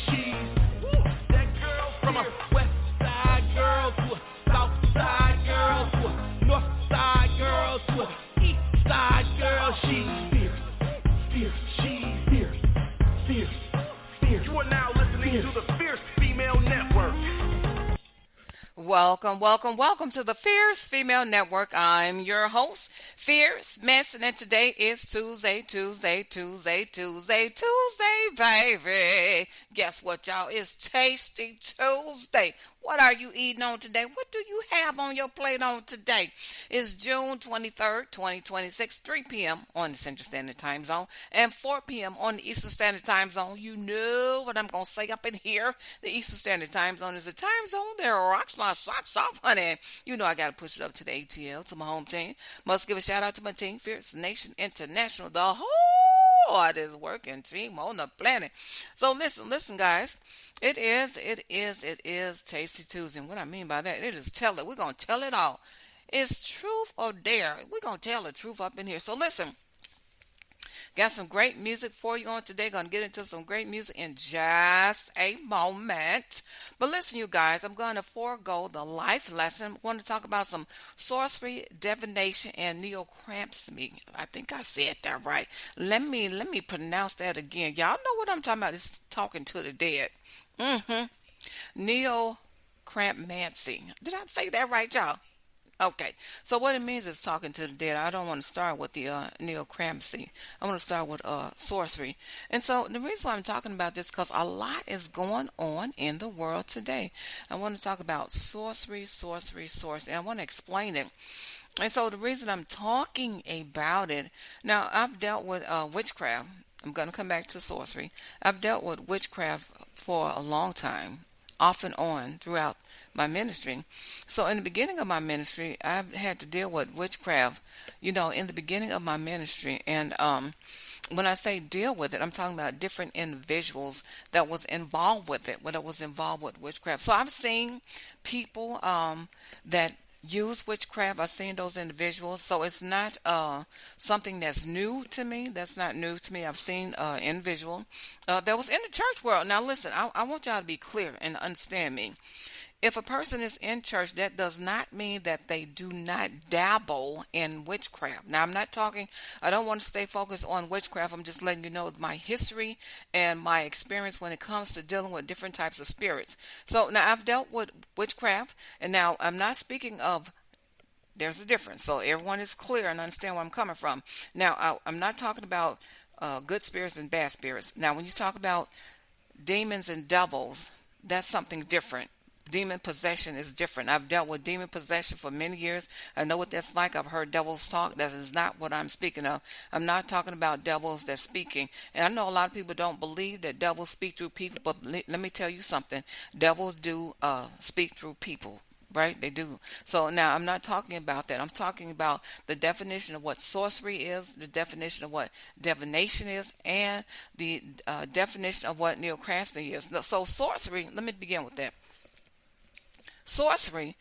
She's that girl from a west side girl to a south side girl to a north side girl to a east side girl. She's fierce, fierce. She's fierce, fierce, fierce. You are now listening to the Fierce Female Network. Welcome to the Fierce Female Network. I'm your host, Fierce Manson, and today is Tuesday, baby. Guess what, y'all? It's Tasty Tuesday. What are you eating on today? What do you have on your plate on today? It's June 23rd, 2026, 3 p.m. on the Central Standard Time Zone and 4 p.m. on the Eastern Standard Time Zone. You know what I'm going to say up in here. The Eastern Standard Time Zone is a time zone that rocks my socks off, honey. You know I got to push it up to the ATL, to my home team. Must give a shout out to my team, Fierce Nation International, the hardest working team on the planet. So listen, guys. It is Tasty Tuesday. And what I mean by that, it is tell it. We're going to tell it all. It's truth or dare. We're going to tell the truth up in here. So listen, got some great music for you on today. Going to get into some great music in just a moment. But listen, you guys, I'm going to forego the life lesson. I'm going to talk about some sorcery, divination, and necromancy. I think I said that right. Let me pronounce that again. Y'all know what I'm talking about. It's talking to the dead. Necromancy. Did I say that right, y'all? Okay. So what it means is talking to the dead. I don't want to start with the necromancy. I want to start with sorcery. And so the reason why I'm talking about this because a lot is going on in the world today. I want to talk about sorcery. And I want to explain it. And so the reason I'm talking about it, now I've dealt with witchcraft. I'm going to come back to sorcery. I've dealt with witchcraft for a long time, off and on throughout my ministry. So in the beginning of my ministry, I've had to deal with witchcraft, in the beginning of my ministry. And when I say deal with it, I'm talking about different individuals that was involved with it, that was involved with witchcraft. So I've seen people that use witchcraft. I've seen those individuals. So it's not something that's new to me. That's not new to me. I've seen individual that was in the church world. Now listen, I want y'all to be clear and understand me. If a person is in church, that does not mean that they do not dabble in witchcraft. Now, I don't want to stay focused on witchcraft. I'm just letting you know my history and my experience when it comes to dealing with different types of spirits. So now I've dealt with witchcraft, and now I'm not speaking of, there's a difference. So everyone is clear and understand where I'm coming from. Now, I'm not talking about good spirits and bad spirits. Now, when you talk about demons and devils, that's something different. Demon possession is different. I've dealt with demon possession for many years. I know what that's like. I've heard devils talk. That is not what I'm speaking of. I'm not talking about devils that's speaking. And I know a lot of people don't believe that devils speak through people, but let me tell you something. Devils do speak through people. Right? They do. So now I'm not talking about that. I'm talking about the definition of what sorcery is, the definition of what divination is, and the definition of what necromancy is. So sorcery, let me begin with that. Sorcery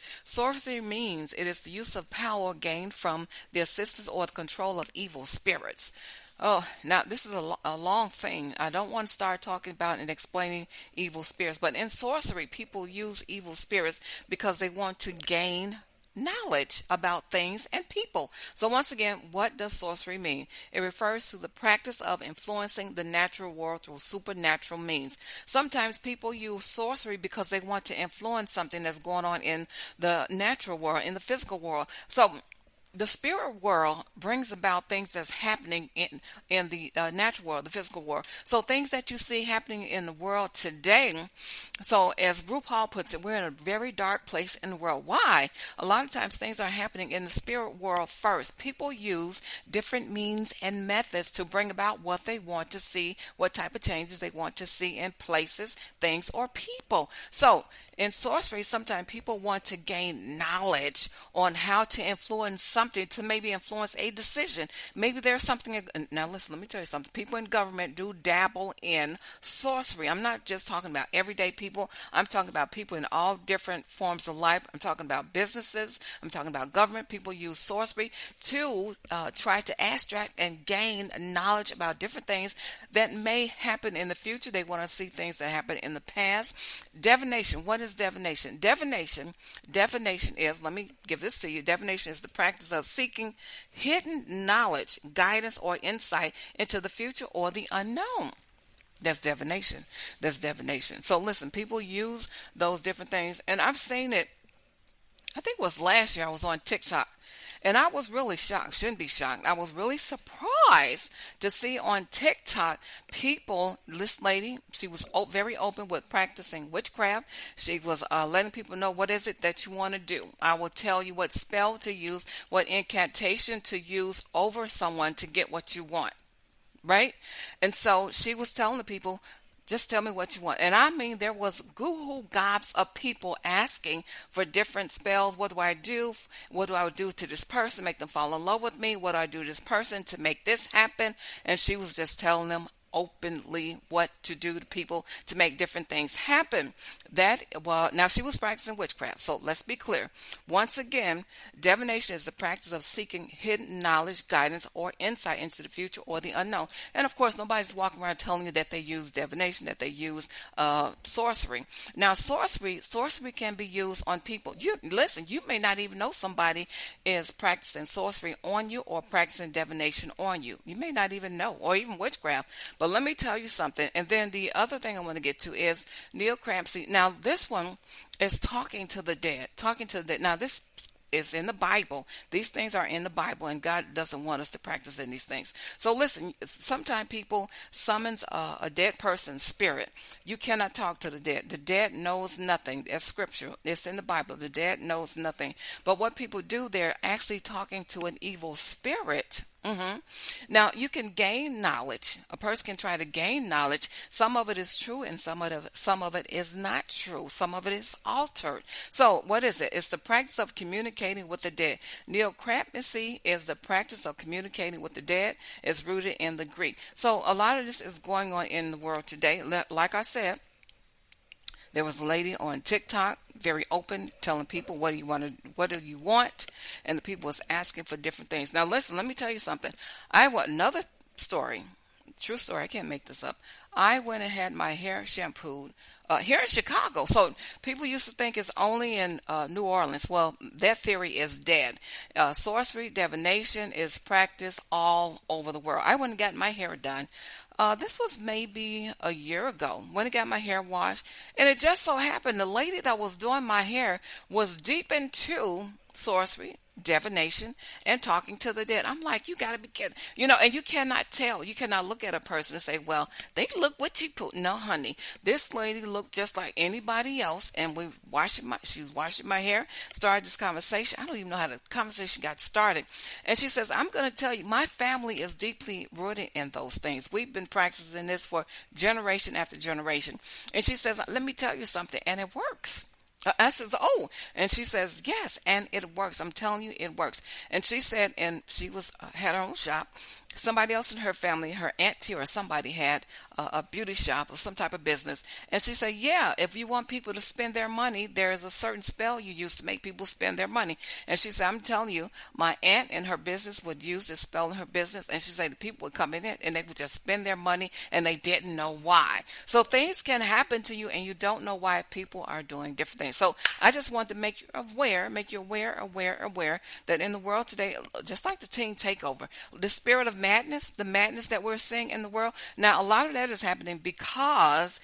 means it is the use of power gained from the assistance or the control of evil spirits. Oh, now this is a long thing. I don't want to start talking about and explaining evil spirits, but in sorcery, people use evil spirits because they want to gain knowledge about things and people. So once again, what does sorcery mean? It refers to the practice of influencing the natural world through supernatural means. Sometimes people use sorcery because they want to influence something that's going on in the natural world, in the physical world. So the spirit world brings about things that's happening in the natural world, the physical world. So things that you see happening in the world today. So as RuPaul puts it, we're in a very dark place in the world. Why? A lot of times things are happening in the spirit world first. People use different means and methods to bring about what they want to see, what type of changes they want to see in places, things, or people. So In sorcery, sometimes people want to gain knowledge on how to influence something to maybe influence a decision. Maybe there's something. Now, listen, let me tell you something. People in government do dabble in sorcery. I'm not just talking about everyday people. I'm talking about people in all different forms of life. I'm talking about businesses. I'm talking about government. People use sorcery to try to abstract and gain knowledge about different things that may happen in the future. They want to see things that happened in the past. Divination. What is divination? Divination is, let me give this to you. Divination is the practice of seeking hidden knowledge, guidance, or insight into the future or the unknown. That's divination. That's divination. So listen, people use those different things, and I've seen it. I think it was last year I was on TikTok. And I was really shocked. Shouldn't be shocked. I was really surprised to see on TikTok people, this lady, she was very open with practicing witchcraft. She was letting people know, what is it that you want to do. I will tell you what spell to use, what incantation to use over someone to get what you want. Right? And so she was telling the people, just tell me what you want. And I mean, there was goo gobs of people asking for different spells. What do I do? What do I do to this person? Make them fall in love with me? What do I do to this person to make this happen? And she was just telling them openly what to do to people to make different things happen. Now she was practicing witchcraft. So let's be clear. Once again, divination is the practice of seeking hidden knowledge, guidance, or insight into the future or the unknown. And of course, nobody's walking around telling you that they use divination, that they use sorcery. Now, sorcery can be used on people. You may not even know somebody is practicing sorcery on you or practicing divination on you. You may not even know, or even witchcraft. But let me tell you something. And then the other thing I want to get to is necromancy. Now, this one is talking to the dead. Now, this is in the Bible. These things are in the Bible, and God doesn't want us to practice in these things. So listen, sometimes people summons a dead person's spirit. You cannot talk to the dead. The dead knows nothing. It's scripture. It's in the Bible. The dead knows nothing. But what people do, they're actually talking to an evil spirit. Now, you can gain knowledge. A person can try to gain knowledge. Some of it is true and some of it is not true. Some of it is altered. So what is it? It's the practice of communicating with the dead. Necromancy is the practice of communicating with the dead. It's rooted in the Greek. So a lot of this is going on in the world today. Like I said, there was a lady on TikTok, very open, telling people, what do you want? And the people was asking for different things. Now listen, let me tell you something. I want another story, true story. I can't make this up. I went and had my hair shampooed here in Chicago. So people used to think it's only in New Orleans. Well, that theory is dead. Sorcery, divination is practiced all over the world. I went and got my hair done. This was maybe a year ago when I got my hair washed. And it just so happened the lady that was doing my hair was deep into sorcery, divination, and talking to the dead. I'm like, you got to be kidding. And you cannot tell. You cannot look at a person and say, well, they look what you put. No, honey. This lady looked just like anybody else. And she was washing my hair, started this conversation. I don't even know how the conversation got started. And she says, I'm going to tell you, my family is deeply rooted in those things. We've been practicing this for generation after generation. And she says, let me tell you something. And it works. I says, oh, and she says, yes, and it works. I'm telling you, it works. And she said, and she had her own shop. Somebody else in her family, her auntie or somebody had a beauty shop or some type of business. And she said, yeah, if you want people to spend their money, there is a certain spell you use to make people spend their money. And she said, I'm telling you, my aunt in her business would use this spell in her business. And she said the people would come in it and they would just spend their money and they didn't know why. So things can happen to you and you don't know why people are doing different things. So I just want to make you aware that in the world today, just like the teen takeover, the spirit of the madness that we're seeing in the world. Now, a lot of that is happening because,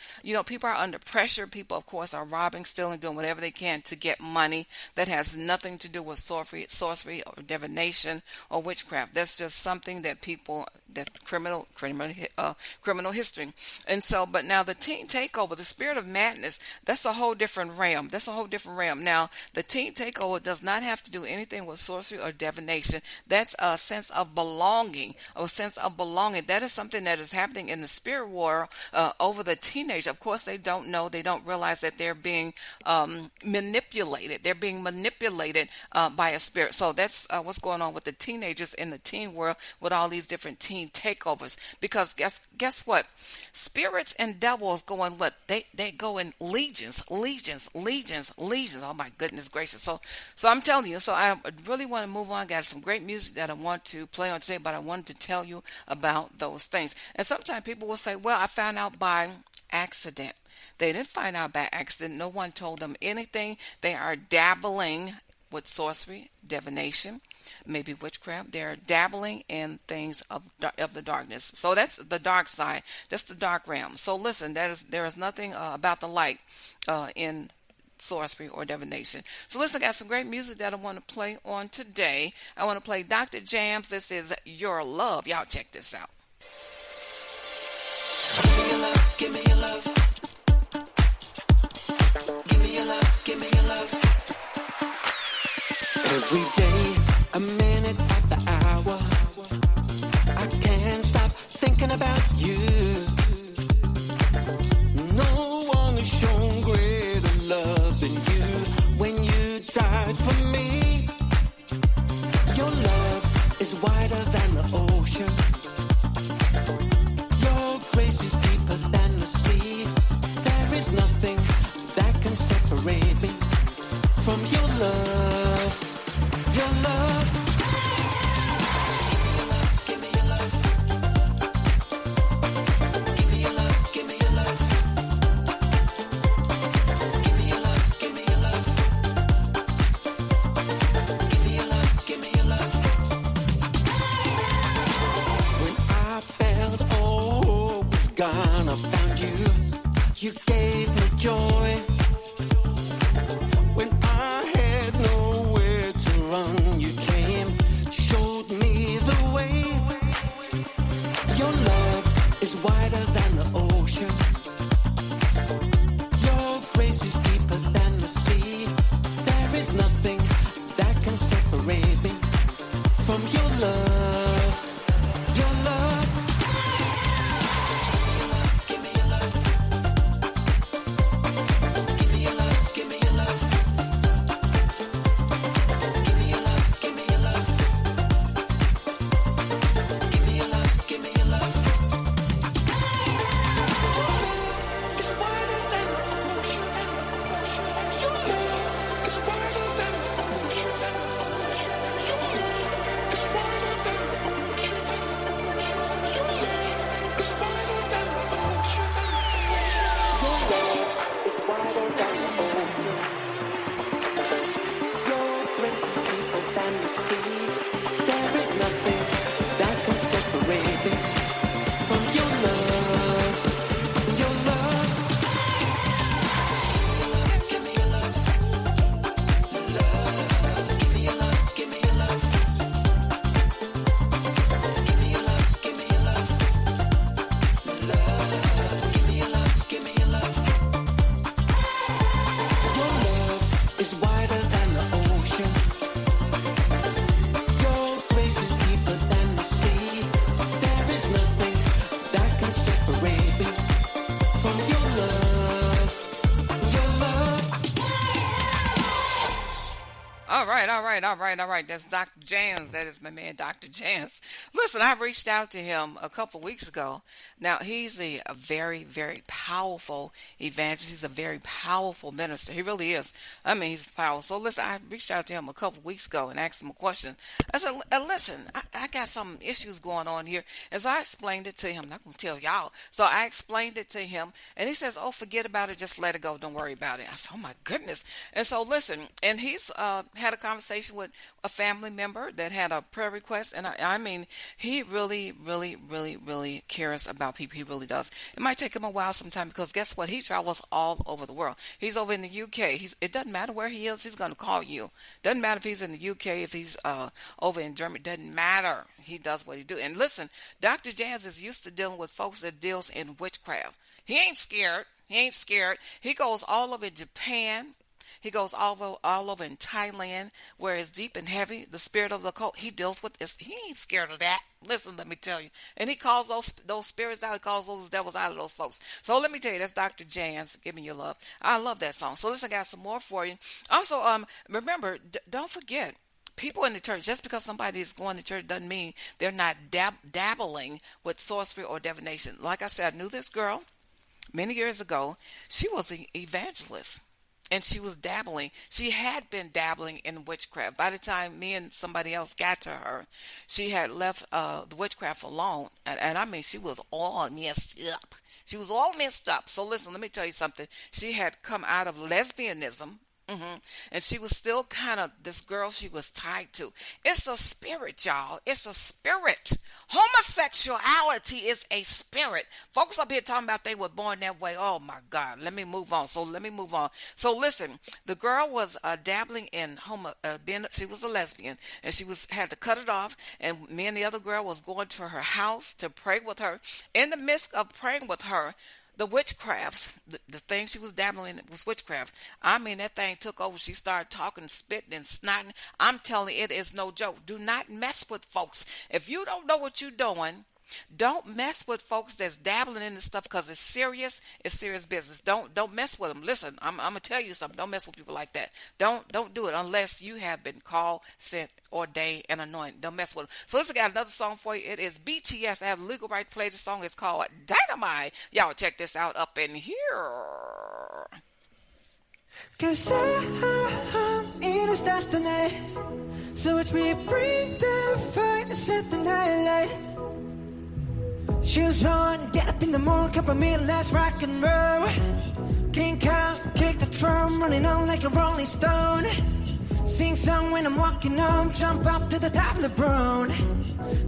people are under pressure. People, of course, are robbing, stealing, doing whatever they can to get money that has nothing to do with sorcery or divination or witchcraft. That's just something that people That's criminal history. And so, but now the teen takeover, the spirit of madness, that's a whole different realm. That's a whole different realm. Now, the teen takeover does not have to do anything with sorcery or divination. That's a sense of belonging, a sense of belonging. That is something that is happening in the spirit world over the teenage. Of course, they don't know, they don't realize that they're being manipulated. They're being manipulated by a spirit. So that's what's going on with the teenagers in the teen world with all these different teen takeovers. Because guess what? Spirits and devils go in what? They go in legions. Oh my goodness gracious. So I'm telling you, so I really want to move on. Got some great music that I want to play on today, but I wanted to tell you about those things. And sometimes people will say, well, I found out by accident. They didn't find out by accident. No one told them anything. They are dabbling with sorcery, divination, maybe witchcraft. They're dabbling in things of the darkness. So that's the dark side. That's the dark realm. So listen, there is nothing about the light in sorcery or divination. So listen, I got some great music that I want to play on today. I want to play Dr. Jams. This is Your Love. Y'all check this out. Give me your love, give me your love. Give me your love. Every day, a minute of the hour, I can't stop thinking about you. No one has shown greater love than you when you died for me. Your love is wider than the ocean. Your grace is deeper than the sea. There is nothing that can separate me from your love. Your love. Give me your love. Give me your love. Give me your love. Give me your love. Give me your love. Give me your love. Give me your love. When I felt all hope was gone, I found you. You gave me joy. When I had nowhere to run, you came, showed me the way. Your love is wider than the ocean. Your grace is deeper than the sea. There is nothing that can separate me from your love. Your love. Give me your love. Give me your love. Give me your love. Give me your love. Give me your love. Give me your love. Give me your love. It's wider than the ocean. Your love is wider than the ocean. Your love is wider than the ocean. Your love is wider than the ocean. Your love is wider than the ocean. Your grace is deeper than the sea. There is nothing that can separate me from your love. Your love. Give me your love. Love. Give me your love. Give me your love. Give me your love. Give me your love. Love. Give me your love. Give me your love. Your love is wider than the ocean. Your grace is deeper than the sea. There is nothing that can separate me from your love. Your love. All right. That's Dr. Jams. That is my man, Dr. Jams. Listen, I reached out to him a couple weeks ago. Now, he's a very, very powerful evangelist. He's a very powerful minister. He really is. I mean, he's powerful. So, listen, I reached out to him a couple weeks ago and asked him a question. I said, listen, I got some issues going on here. And so I explained it to him. I'm not going to tell y'all. So I explained it to him. And he says, oh, forget about it. Just let it go. Don't worry about it. I said, oh, my goodness. And so, listen, and he's had a conversation with a family member that had a prayer request, and I mean, he really, really, really, really cares about people. He really does. It might take him a while sometime because guess what? He travels all over the world. He's over in the UK. It doesn't matter where he is. He's going to call you. Doesn't matter if he's in the UK, if he's over in Germany. Doesn't matter. He does what he do. And listen, Dr. Jans is used to dealing with folks that deals in witchcraft. He ain't scared. He ain't scared. He goes all over Japan. He goes all over in Thailand, where it's deep and heavy. The spirit of the occult, he deals with this. He ain't scared of that. Listen, let me tell you. And he calls those spirits out. He calls those devils out of those folks. So let me tell you, that's Dr. Jans, Give Me Your Love. I love that song. So listen, I got some more for you. Also, remember, don't forget, people in the church, just because somebody is going to church doesn't mean they're not dabbling with sorcery or divination. Like I said, I knew this girl many years ago. She was an evangelist, and she was dabbling. She had been dabbling in witchcraft. By the time me and somebody else got to her, she had left the witchcraft alone. And I mean, she was all messed up. She was all messed up. So listen, let me tell you something. She had come out of lesbianism. And she was still kind of this girl she was tied to. It's a spirit, y'all. It's a spirit. Homosexuality is a spirit. Folks up here talking about they were born that way. Oh, my God. Let me move on. So listen, the girl was dabbling in she was a lesbian, and she had to cut it off. And me and the other girl was going to her house to pray with her. In the midst of praying with her, the witchcraft, the thing she was dabbling in was witchcraft. I mean, that thing took over. She started talking, spitting, and snotting. I'm telling you, it is no joke. Do not mess with folks. If you don't know what you're doing, don't mess with folks that's dabbling in this stuff because it's serious. It's serious business. Don't mess with them. Listen, I'm gonna tell you something. Don't mess with people like that. Don't do it unless you have been called, sent, ordained, and anointed. Don't mess with them. So listen, I got another song for you. It is BTS. I have the legal right to play the song. It's called Dynamite. Y'all check this out up in here. 'Cause I'm in a stars tonight, so watch me bring the fire and set the night light. Shoes on, get up in the morning, cup of me, let's rock and roll. King Kong, kick the drum, running on like a rolling stone. Sing song when I'm walking home, jump up to the top of the brown.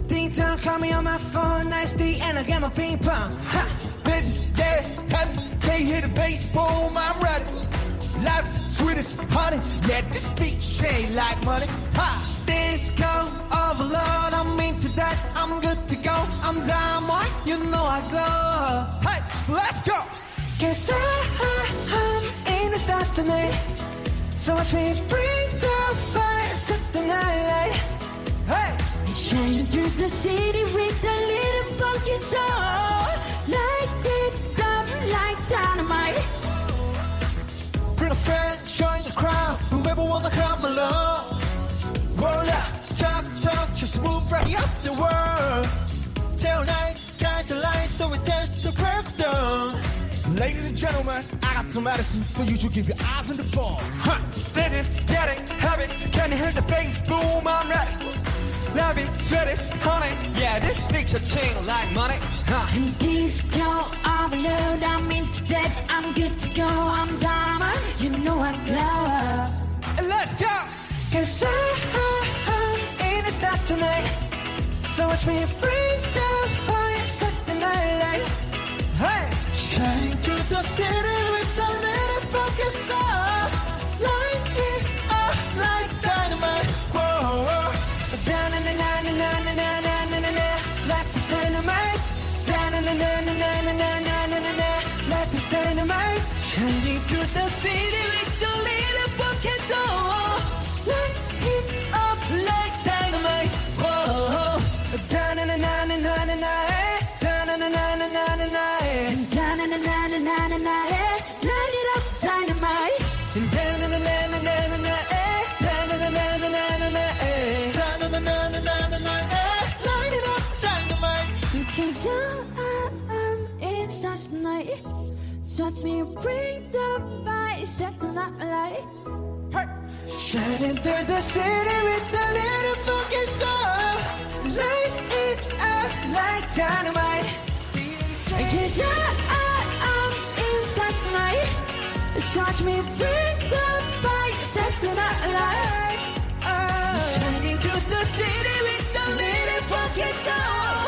Ding dong, call me on my phone, nice D, and I get my ping pong. Ha! Business, yeah, heavy, they hit the bass, boom, I'm ready. Life's sweet as honey, yeah, this beach chain like money. Ha! Disco overload, I'm into that, I'm good to go. I'm diamond, you know I glow. Hey, so let's go. 'Cause I'm in the stars tonight, so watch me bring the fire, set the night light. Hey, Shining through the city with a little funky soul. Light it up like dynamite. bring a friend, join the crowd, whoever wanna come along. Roll up, talk, just move right up the world. Till night, skies are light, so we dance to break of dawn. Ladies and gentlemen, I got some medicine for you to keep your eyes on the ball. Huh. Did it, get it, have it, can you hear the bass boom? I'm ready. Love it, sweat it, honey. Yeah, this picture chain like money. Huh. Disco overload, I'm into that, I'm good to go. I'm diamond, you know I glow. And let's go. 'Cause I'm in the stars tonight, so watch me bring the fire, set the night light. Hey, shining through the city with a little focus on. Light it up like dynamite. Whoa, whoa. Da-na-na-na-na-na-na-na-na-na-na. Life is dynamite. Da-na-na-na-na-na-na-na-na-na. Life is dynamite. Shining through the city With a little focus on. Light it up like dynamite. Whoa. Da-na-na-na-na-na-na-na. Da-na-na-na-na-na-na. Da-na-na-na-na-na-na. Light it up dynamite. Da-na-na-na-na-na-na. Da-na-na-na-na-na-na. light it up dynamite. 'Cause I'm in the stars tonight, so watch me bring the fire, set the night light. Hey, Shining through the city with a little focus on. Light it up like dynamite. 'Cause I'm in the stars tonight, so watch me bring the fire, set the night light. city with the little funky soul.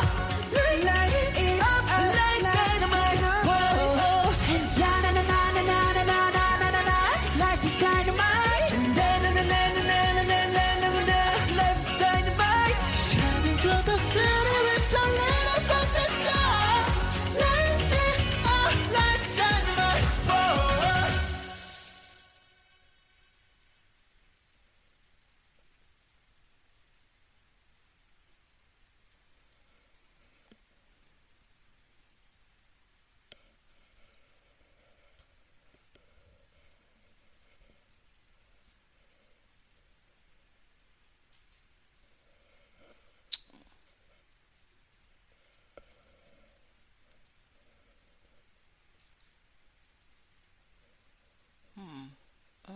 Light it up like dynamite. Whoa. And da-na-na-na-na-na-na-na-na-na-na, like it's dynamite. And da-na-na-na-na-na-na-na-na-na, like it's dynamite. Shining through the city with the little funky soul. Light it up like dynamite. Whoa. Oh,